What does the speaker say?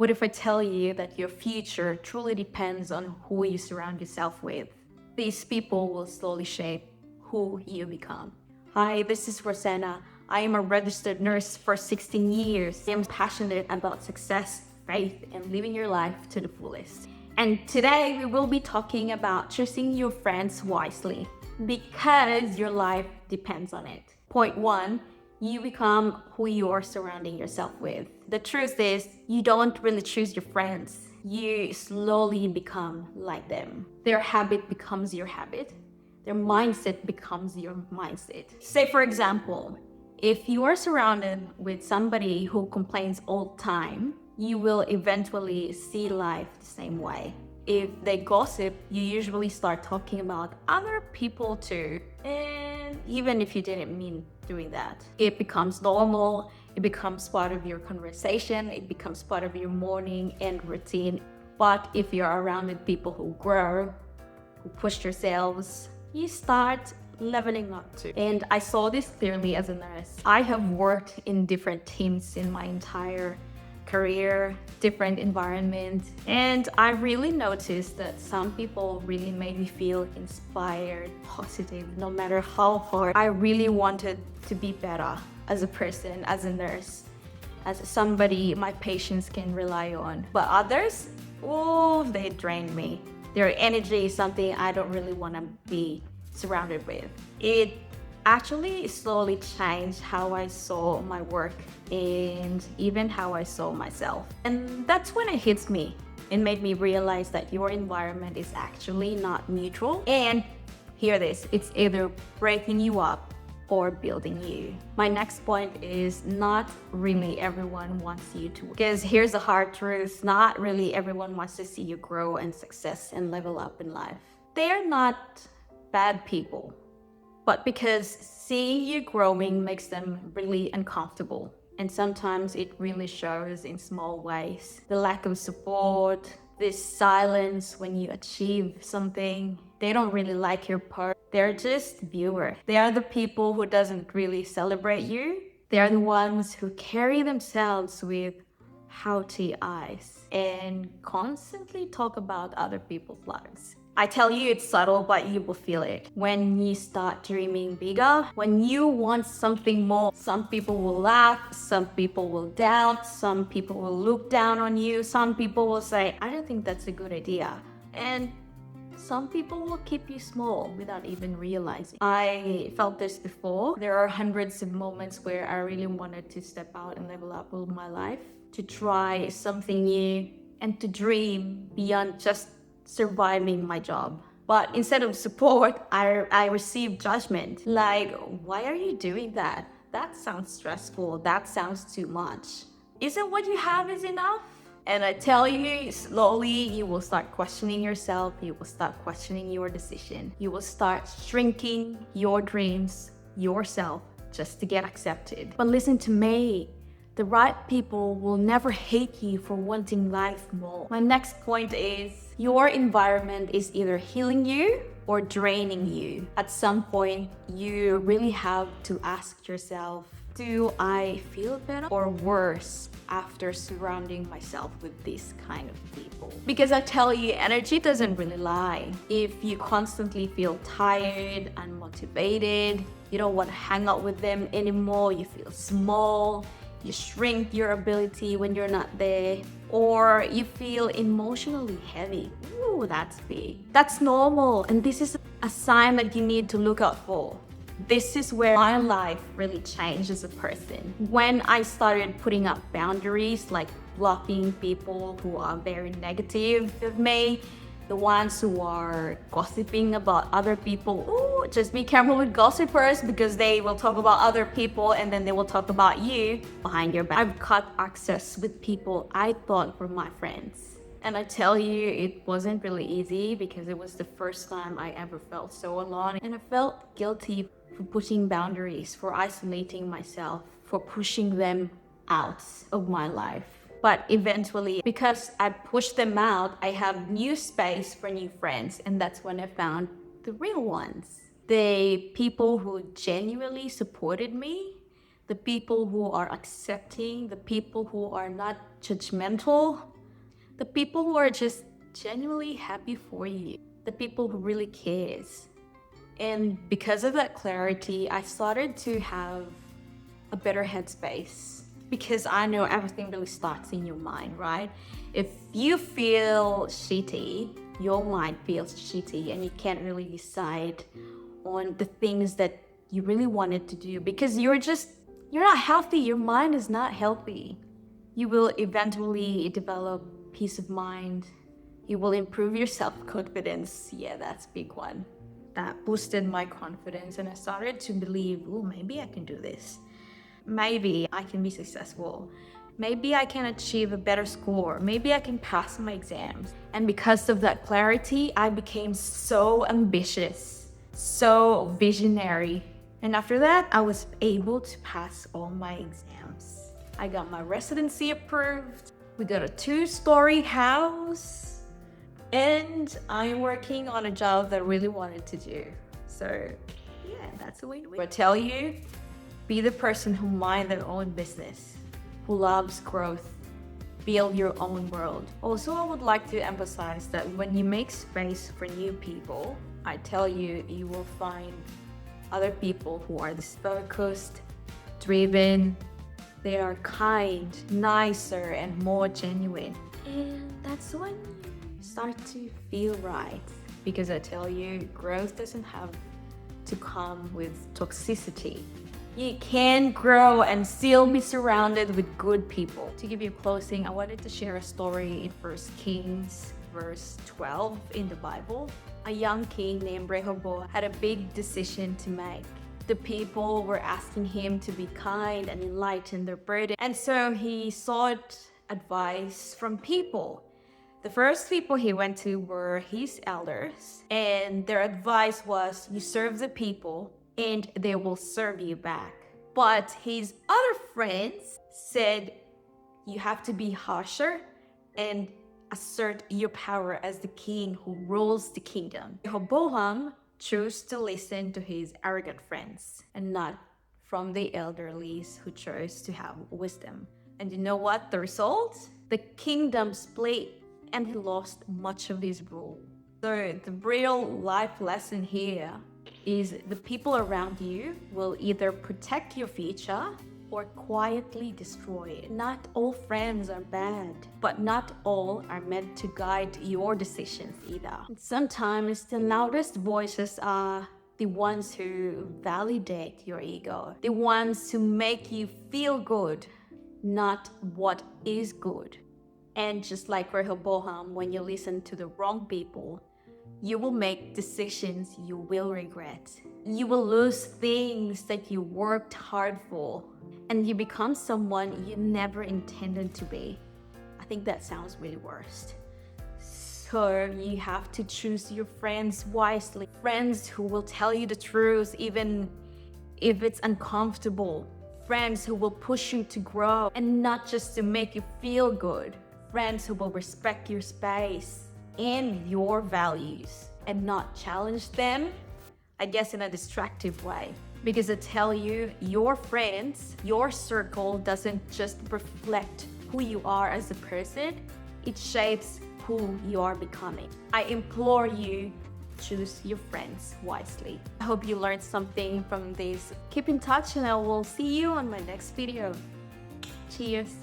What if I tell you that your future truly depends on who you surround yourself with? These people will slowly shape who you become. Hi, this is Rosenna. I am a registered nurse for 16 years. I am passionate about success, faith, and living your life to the fullest. And today we will be talking about choosing your friends wisely because your life depends on it. Point one, you become who you are surrounding yourself with. The truth is, you don't really choose your friends. You slowly become like them. Their habit becomes your habit. Their mindset becomes your mindset. Say, for example, if you are surrounded with somebody who complains all the time, you will eventually see life the same way. If they gossip, you usually start talking about other people too. And even if you didn't mean doing that, it becomes normal. It becomes part of your conversation. It becomes part of your morning and routine. But if you're around with people who grow, who push themselves, you start leveling up too. And I saw this clearly as a nurse. I have worked in different teams in my entire career, different environments, and I really noticed that some people really made me feel inspired, positive, no matter how hard. I really wanted to be better as a person, as a nurse, as somebody my patients can rely on. But others, oh, they drained me. Their energy is something I don't really want to be surrounded with. It actually slowly changed how I saw my work and even how I saw myself. And that's when it hits me. It made me realize that your environment is actually not neutral. And hear this, it's either breaking you up or building you. My next point is not really everyone wants you to, because here's the hard truth, not really everyone wants to see you grow and success and level up in life. They're not bad people, but because seeing you growing makes them really uncomfortable. And sometimes it really shows in small ways. The lack of support, this silence when you achieve something. They don't really like your part. They're just viewers. They are the people who doesn't really celebrate you. They are the ones who carry themselves with haughty eyes and constantly talk about other people's lives. I tell you, it's subtle, but you will feel it. When you start dreaming bigger, when you want something more, some people will laugh, some people will doubt, some people will look down on you, some people will say, I don't think that's a good idea. And some people will keep you small without even realizing. I felt this before. There are hundreds of moments where I really wanted to step out and level up with my life, to try something new and to dream beyond just surviving my job. But instead of support, I received judgment. Like, why are you doing that? That sounds stressful. That sounds too much. Isn't what you have is enough? And I tell you, slowly you will start questioning yourself. You will start questioning your decision. You will start shrinking your dreams, yourself, just to get accepted. But listen to me. The right people will never hate you for wanting life more. My next point is your environment is either healing you or draining you. At some point, you really have to ask yourself, do I feel better or worse after surrounding myself with this kind of people? Because I tell you, energy doesn't really lie. If you constantly feel tired, unmotivated, you don't want to hang out with them anymore, you feel small, you shrink your ability when you're not there, or you feel emotionally heavy. Ooh, that's big. That's normal, and this is a sign that you need to look out for. This is where my life really changed as a person. When I started putting up boundaries, like blocking people who are very negative with me, the ones who are gossiping about other people. Ooh, just be careful with gossipers because they will talk about other people and then they will talk about you behind your back. I've cut access with people I thought were my friends. And I tell you, it wasn't really easy because it was the first time I ever felt so alone. And I felt guilty for pushing boundaries, for isolating myself, for pushing them out of my life. But eventually, because I pushed them out, I have new space for new friends. And that's when I found the real ones. The people who genuinely supported me, the people who are accepting, the people who are not judgmental, The people who are just genuinely happy for you. The people who really cares. And because of that clarity, I started to have a better headspace. Because I know everything really starts in your mind, right? If you feel shitty, your mind feels shitty and you can't really decide on the things that you really wanted to do because you're not healthy. Your mind is not healthy. You will eventually develop peace of mind. You will improve your self-confidence. Yeah, that's a big one. That boosted my confidence and I started to believe, oh, maybe I can do this. Maybe I can be successful. Maybe I can achieve a better score. Maybe I can pass my exams. And because of that clarity, I became so ambitious, so visionary. And after that, I was able to pass all my exams. I got my residency approved. We got a 2-story house. And I'm working on a job that I really wanted to do. So yeah, that's a win-win. I tell you, be the person who minds their own business, who loves growth, build your own world. Also, I would like to emphasize that when you make space for new people, I tell you, you will find other people who are this focused, driven, they are kind, nicer, and more genuine. And that's when you start to feel right. Because I tell you, growth doesn't have to come with toxicity. You can grow and still be surrounded with good people. To give you a closing, I wanted to share a story in 1 Kings verse 12 in the Bible. A young king named Rehoboam had a big decision to make. The people were asking him to be kind and enlighten their burden. And so he sought advice from people. The first people he went to were his elders. And their advice was, you serve the people and they will serve you back. But his other friends said, you have to be harsher and assert your power as the king who rules the kingdom. Rehoboam chose to listen to his arrogant friends and not from the elderlies who chose to have wisdom. And you know what? The result? The kingdom split and he lost much of his rule. So the real life lesson here is the people around you will either protect your future or quietly destroy it. Not all friends are bad, but not all are meant to guide your decisions either. Sometimes the loudest voices are the ones who validate your ego, the ones who make you feel good, not what is good. And just like Rehoboam, when you listen to the wrong people, you will make decisions you will regret. You will lose things that you worked hard for, and you become someone you never intended to be. I think that sounds really worst. So you have to choose your friends wisely. Friends who will tell you the truth even if it's uncomfortable. Friends who will push you to grow and not just to make you feel good. Friends who will respect your space and your values and not challenge them, I guess, in a destructive way. Because I tell you, your friends, your circle doesn't just reflect who you are as a person, it shapes who you are becoming. I implore you, choose your friends wisely. I hope you learned something from this. Keep in touch and I will see you on my next video. Cheers.